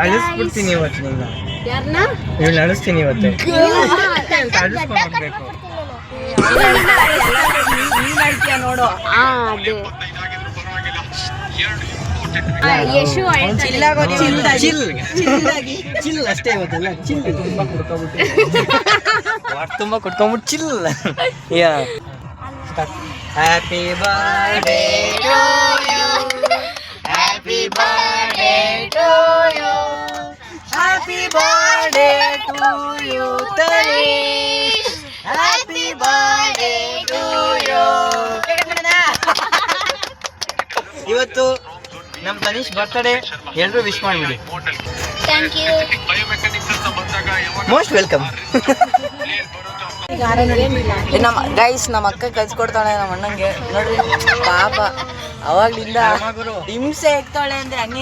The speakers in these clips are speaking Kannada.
ಅಳಿಸ್ಬಿಡ್ತೀನಿ ಇವತ್ತು ನಿನ್ನ. ಯಾರನ್ನ ಇವಳು ಅಳಿಸ್ತೀನಿ ಇವತ್ತು. ನೋಡು ಅದೇ ಯಶು ಚಿಲ್ ಅಷ್ಟೇ ಇವತ್ತಲ್ಲ. ಚಿಲ್ ತುಂಬಾ ಕುಟ್ಕೊಂಡ್ಬಿಟ್ಟು chill. Happy birthday to you, happy birthday to you, happy birthday to you Tareesh, happy birthday to you. ಇವತ್ತು ನಮ್ಮ ತನೀಶ್ ಬರ್ತಡೇ, ಎಲ್ಲರೂ ವಿಶ್ ಮಾಡಿಬಿಡಿ. Thank you, most welcome. ನಮ್ಮ ಗೈಸ್ ನಮ್ಮ ಅಕ್ಕ ಕಲ್ಸ್ಕೊಡ್ತಾಳೆ ನಮ್ಮ ಅಣ್ಣಂಗೆ ನೋಡ್ರಿ ಪಾಪ ಅವಾಗ್ಲಿಂದ ಹಿಂಸೆ ಇಕ್ತಾಳೆ ಅಂದ್ರೆ ಹಂಗೆ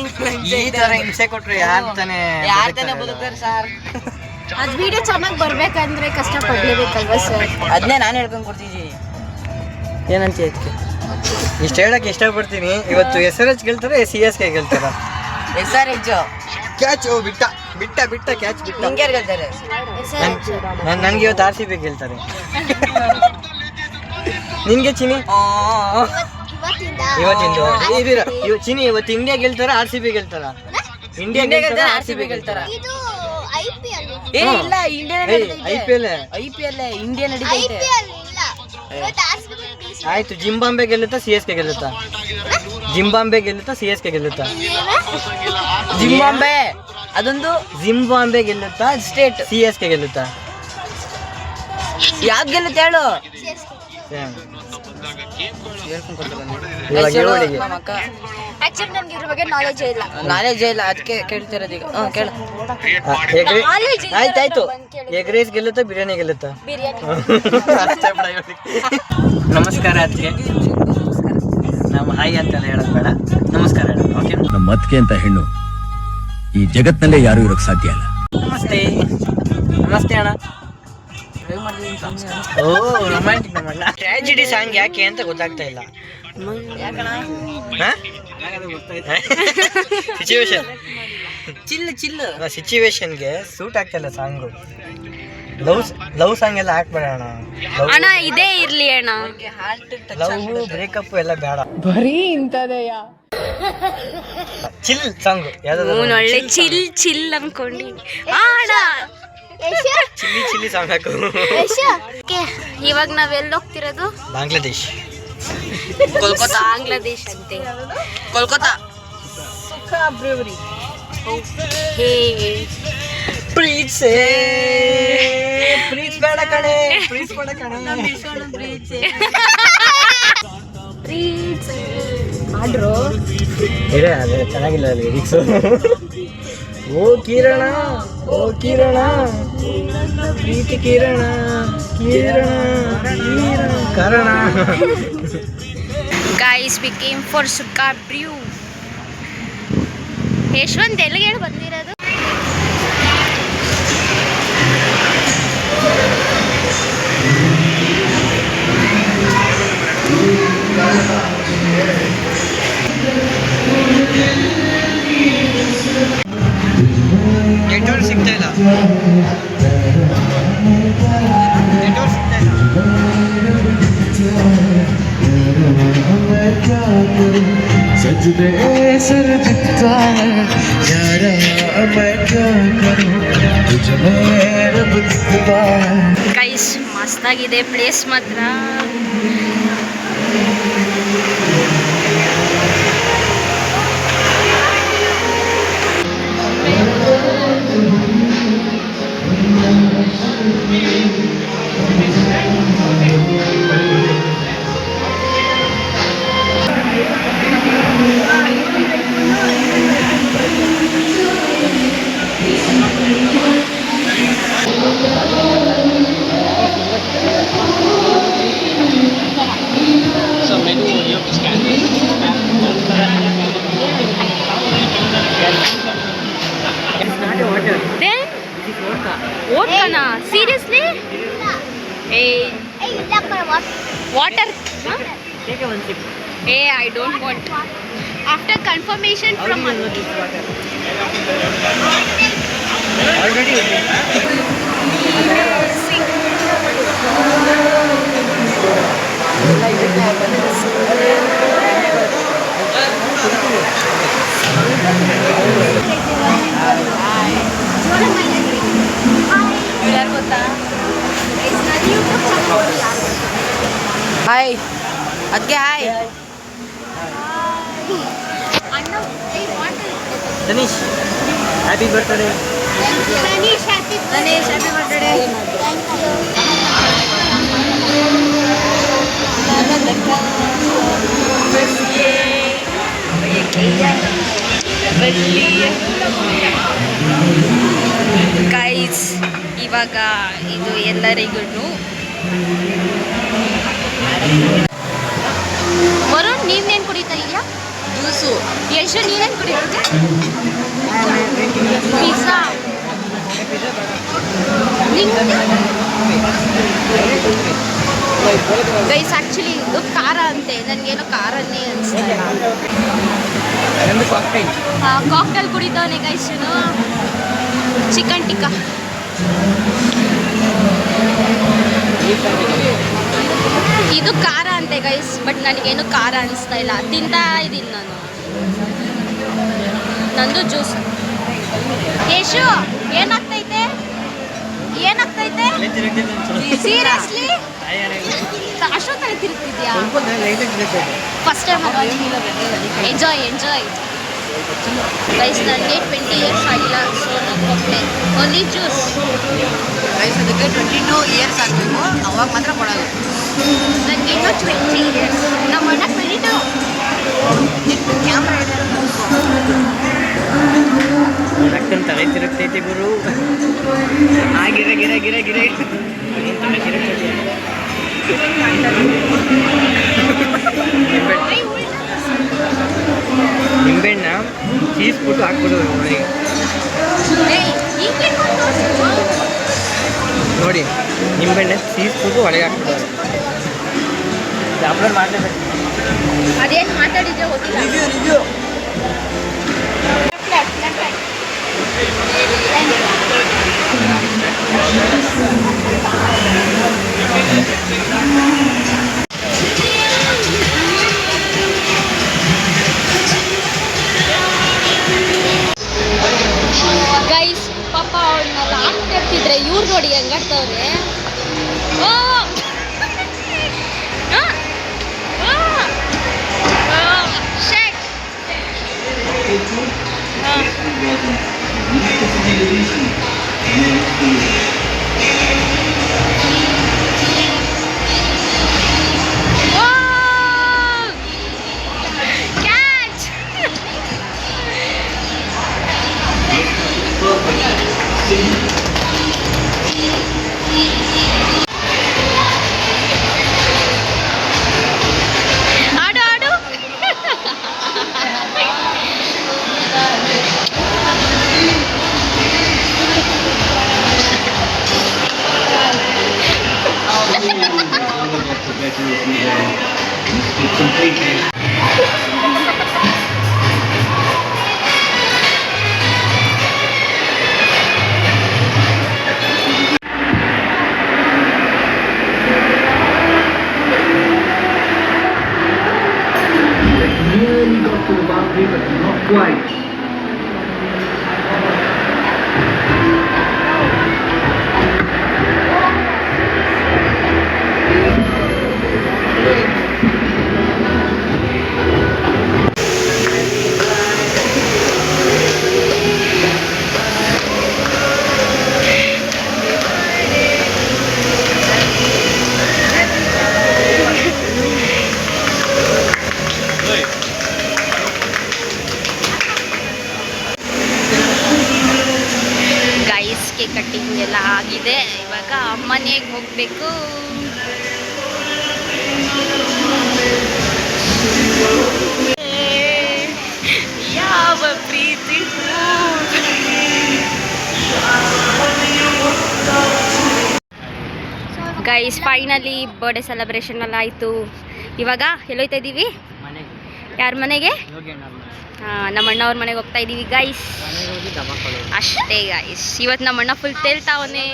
ಈ ತರ ಹಿಂಸೆ ಕೊಟ್ರು ಯಾರ್ ತಾನೇ ಬದುಕ್ತಾರೆ ಸರ್. ಅದ್ ವಿಡಿಯೋ ಚೆನ್ನಾಗಿ ಬರ್ಬೇಕಂದ್ರೆ ಕಷ್ಟ ಪಡ್ಲೇಬೇಕಲ್ವಾ ಸರ್? ಅದನ್ನೇ ನಾನು ಹೇಳ್ಕೊಂಡ್ ಕೊಡ್ತಿದ್ದೀನಿ. ಏನಂತ ಅದಕ್ಕೆ ಇಷ್ಟು ಹೇಳಕ್ ಇಷ್ಟಪಡ್ತೀನಿ. ಇವತ್ತು SRH ಗೆಲ್ತಾರೆ, CSK ಗೆಲ್ತಾರ. SRH ಕ್ಯಾಚ್ ಬಿಟ್ಟ ಬಿಟ್ಟ ಬಿಟ್ಟ ಕ್ಯಾಚ್ ಬಿಟ್ಟ. ನಿಂಗೆ ಯಾರು ಗೆಲ್ತಾರೆ? ನನ್ಗೆ ಇವತ್ತು RCB ಗೆಲ್ತಾರೆ. ನಿನ್ಗೆ ಚಿನಿ ಇವತ್ತಿಂದು ಚಿನಿ ಇವತ್ತು ಇಂಡಿಯಾ ಗೆಲ್ತಾರ, RCB ಗೆಲ್ತಾರ? ಇಂಡಿಯಾ ಗೆಲ್ತಾರ, RCB ಗೆಲ್ತಾರ? ಏ ಇಲ್ಲ, ಇಂಡಿಯಾ IPL ಇಂಡಿಯಾ ನಡೀತೈತೆ. ಆಯ್ತು, ಜಿಂಬಾಂಬೆ ಗೆಲ್ಲುತ್ತಾ, CSK ಗೆಲ್ಲುತ್ತಾ? ಜಿಂಬಾಂಬೆ ಗೆಲ್ಲುತ್ತಾ, CSK ಗೆಲ್ಲುತ್ತಾ? ಜಿಂಬಾಂಬೆ ಅದೊಂದು ಜಿಂಬಾಂಬೆ ಗೆಲ್ಲುತ್ತಾ, ಸ್ಟೇಟ್. CSK ಗೆಲ್ಲುತ್ತಾ? ಯಾವ್ದು ಗೆಲ್ಲುತ್ತೆ ಹೇಳು? ನಮ್ಮ ಅಕ್ಕ ಆಕ್ಚುಲಿ ನನ್ಗೆ ಇದ್ರ ಬಗ್ಗೆ ನಾಲೆಜ್ ಇಲ್ಲ. ಅದಕ್ಕೆ ಕೇಳ್ತಿರೋದು ಈಗ. ಕೇಳು. ಆಯ್ತಾಯ್ತು, ಎಗ್ ರೈಸ್ ಗೆಲ್ಲುತ್ತಾ, ಬಿರಿಯಾನಿ ಗೆಲ್ಲುತ್ತಾ? ಬಿರಿಯಾನಿ. ನಮಸ್ಕಾರ ಅದಕ್ಕೆ ನಾವು ಹಾಯ್ ಅಂತೆಲ್ಲ ಹೇಳೋದು ಬೇಡ, ನಮಸ್ಕಾರ ಹೇಳೋದು. ಓಕೆ, ನಮ್ಮ ಮತ್ಕೆ ಅಂತ ಹೆಣ್ಣು ಈ ಜಗತ್ನಲ್ಲೇ ಯಾರು ಇರೋಕ್ ಸಾಧ್ಯ ಇಲ್ಲ. ನಮಸ್ತೆ. ನಮಸ್ತೆ ಅಣ್ಣ. ಓ ರೊಮ್ಯಾಂಟಿಕ್ ನಮ್ಮಣ್ಣ. ಟ್ರಾಜಿಡಿ ಸಾಂಗ್ ಯಾಕೆ ಅಂತ ಗೊತ್ತಾಗ್ತಾ ಇಲ್ಲ. ಸಿಚುವೇಶನ್ ಸಿಚುವೇಶನ್ಗೆ ಸೂಟ್ ಆಗ್ತಾ ಇಲ್ಲ ಸಾಂಗು. ಲವ್ ಸಾಂಗ್ ಎಲ್ಲ ಹಾಕ್ಬೇಡ ಅಣ್ಣ. ಅಣ್ಣ ಇದೇ ಇರ್ಲಿ ಅಣ್ಣ. ಲವ್ ಬ್ರೇಕಪ್ ಎಲ್ಲ ಬೇಡ, ಬರೀ ಇಂಥದೆಯ ಚಿಲ್ ಸಾಂಗ್ ಯಾವ್ದಾದ್ರು ಒಳ್ಳೆ ಚಿಲ್ ಅನ್ಕೊಂಡಿ ಅಣ್ಣ. ಚಿಲ್ಲಿ ಸಾಂಗ್ ಹಾಕು. ಇವಾಗ ನಾವೆಲ್ಲ ಹೋಗ್ತಿರೋದು ಬಾಂಗ್ಲಾದೇಶ್, ಕೋಲ್ಕತ್ತಾ. ಬಾಂಗ್ಲಾದೇಶ್ ಅಂತೆ, ಕೋಲ್ಕತ್ತಾ. ಸುಖ ಬ್ರೂವರಿ. ಪ್ರೀತ್ ಬೇಡ ಕಣೆ, ಪ್ರೀತ್ ಬೇಡ ಕಣೆ. ಆಡ್ರು ಇದೆ ಅದೇ ಚೆನ್ನಾಗಿಲ್ಲ ಲಿರಿಕ್ಸ್. ಓ ಕಿರಣ, ಓ ಕಿರಣ, ಪ್ರೀತಿ ಕಿರಣ, ಕಿರಣ ಕರಣ. Guys, we came for Sukha Brew. Yashwant ಎಲ್ಲಿಗೆ ಹೇಳಿ ಬಂದಿರೋದು? ನೆಟ್ವರ್ಕ್ ಸಿಗ್ತಾ ಇಲ್ಲ, ನೆಟ್ವರ್ಕ್ ಸಿಗ್ತಾ ಇಲ್ಲ. सजदे सर झुकता है यारा, मैं क्या करूं तुझमें रब दिखता है. ಗೈಸ್ ಮಸ್ತಾಗಿದೆ ಪ್ಲೇಸ್ ಮಾತ್ರ. Then vodka na? Seriously? Hey, water? Huh? Take one sip. Hey, I don't want. After confirmation from ಯಾರು ಗೊತ್ತಾ? ಹಾಯ್ ಅದಕ್ಕೆ hi. Tanish happy birthday. Tanish happy birthday. Guys ಇವಾಗ ಇದು ಎಲ್ಲರಿಗೂ ವರುಣ್ ನೀನೇನ್ ಕುಡಿತಾ ಇದೆಯಾ? ಜ್ಯೂಸು. ಯಶು ನೀನೇನ್ ಕುಡಿತಾ? ಪಿಜ್ಜಾ. ಗೈಸ್ ಆಕ್ಚುಲಿ ಇದು ಖಾರ ಅಂತೆ, ನನಗೇನೋ ಖಾರನೇ ಅನಿಸ್ತಾ. ಕಾಕ್ಟೇಲ್ ಕುಡಿದವನೇ ಗೈಸ್, ಚಿಕನ್ ಟಿಕ್ಕಾ. ಇದು ಖಾರ ಅಂತೆ ಗೈಸ್, ಬಟ್ ನನಗೇನು ಖಾರ ಅನಿಸ್ತಾ ಇಲ್ಲ, ತಿಂತಾ ಇದ್ದೀನಿ ನಾನು. ನಂದು ಜ್ಯೂಸ್. ಯಶು ಏನಾಗ್ತೈತೆ? ಸೀರಿಯಸ್ಲಿ ಅಷ್ಟೊತ್ತಲ್ಲಿ ತಿರುಗ್ತಿದ್ಯಾ? First time enjoy guys. ನನಗೆ 20 ಇಯರ್ಸ್ ಆಗಿಲ್ಲ, so no cocktail, only juice. Guys ಅದಕ್ಕೆ 22 ಇಯರ್ಸ್ ಆಗಬೇಕು, ಅವಾಗ ಮಾತ್ರ ಕೊಡೋದು. ನನಗೆ ಇನ್ನೂ 20 ಇಯರ್ಸ್, ನಮ್ಮ ಅಣ್ಣ 22. ಕ್ಯಾಮ್ರಾ ಇದೆ. ನೋಡಕ್ಕಂತ ತಲೆ ತಿರುಗ್ತೈತಿ ಗುರು. ಗಿರ ನಿಂಬೆಹಣ್ಣ ಚೀಸ್ಬಿಟ್ಟು ಹಾಕ್ಬಿಡು ಒಳಗೆ. ನೋಡಿ ನಿಂಬೆಹಣ್ಣ ಚೀಸ್ಬಿಟ್ಟು ಒಳಗೆ ಹಾಕ್ಬಿಡು. ಅಪ್ಲೋಡ್ ಮಾಡಲೇಬೇಕು. ಅದೇನು ಮಾತಾಡಿದ್ರೆ ಗೊತ್ತಿಲ್ಲ. ರಿವ್ಯೂ ಗೈಸ್ ಪಾಪ ಅವ್ರನ್ನೆಲ್ಲ ಆಗ್ತಿರ್ತಿದ್ರೆ ಇವ್ರು ನೋಡಿ ಹೆಂಗಾಡ್ತವ್ರೆ. ಆಡು Nearly got to the boundary, but not quite. Cake cutting ಎಲ್ಲ ಆಗಿದೆ. ಇವಾಗ ಮನೆಗೆ ಹೋಗಬೇಕು. ಯಾವ ಪ್ರೀತಿ ಗೈಸ್, ಫೈನಲಿ ಬರ್ಡೇ ಸೆಲೆಬ್ರೇಷನ್ ಎಲ್ಲ ಆಯಿತು. ಇವಾಗ ಎಲ್ಲೋಯ್ತಾ ಇದ್ದೀವಿ? ಮನೆಗೆ. ಯಾರ ಮನೆಗೆ? ನಮ್ಮ ಅಣ್ಣ ಅವ್ರ ಮನೆಗೆ ಹೋಗ್ತಾ ಇದೀವಿ ಗೈಸ್. ಅಷ್ಟೇ ಗೈಸ್, ಇವತ್ತು ನಮ್ಮ ಅಣ್ಣ ಫುಲ್ ತೇಲ್ತಾವನೆ.